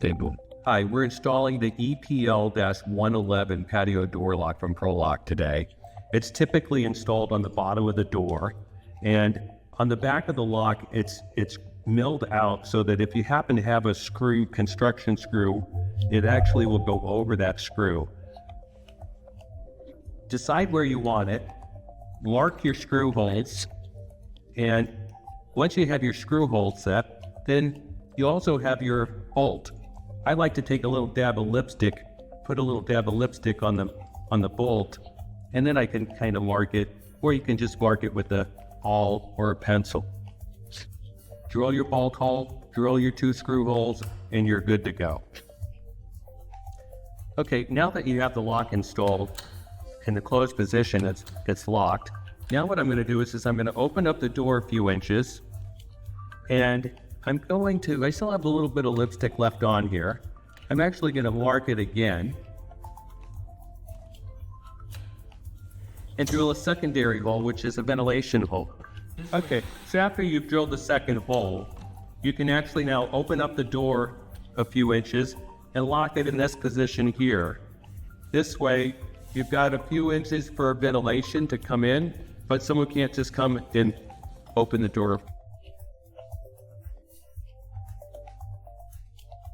table. Hi, we're installing the EPL-111 patio door lock from Pro-Lok today. It's typically installed on the bottom of the door, and on the back of the lock, it's milled out so that if you happen to have a screw, construction screw, it actually will go over that screw. Decide where you want it, mark your screw holes, and once you have your screw hole set, then you also have your bolt. I like to take a little dab of lipstick, put a little dab of lipstick on the bolt, and then I can kind of mark it, or you can just mark it with a awl or a pencil. Drill your bolt hole, drill your 2 screw holes, and you're good to go. Okay, now that you have the lock installed in the closed position, it's locked. Now what I'm going to do is I'm going to open up the door a few inches, and I still have a little bit of lipstick left on here. I'm actually going to mark it again and drill a secondary hole, which is a ventilation hole. Okay, so after you've drilled the second hole, you can actually now open up the door a few inches and lock it in this position here. This way, you've got a few inches for ventilation to come in, but someone can't just come and open the door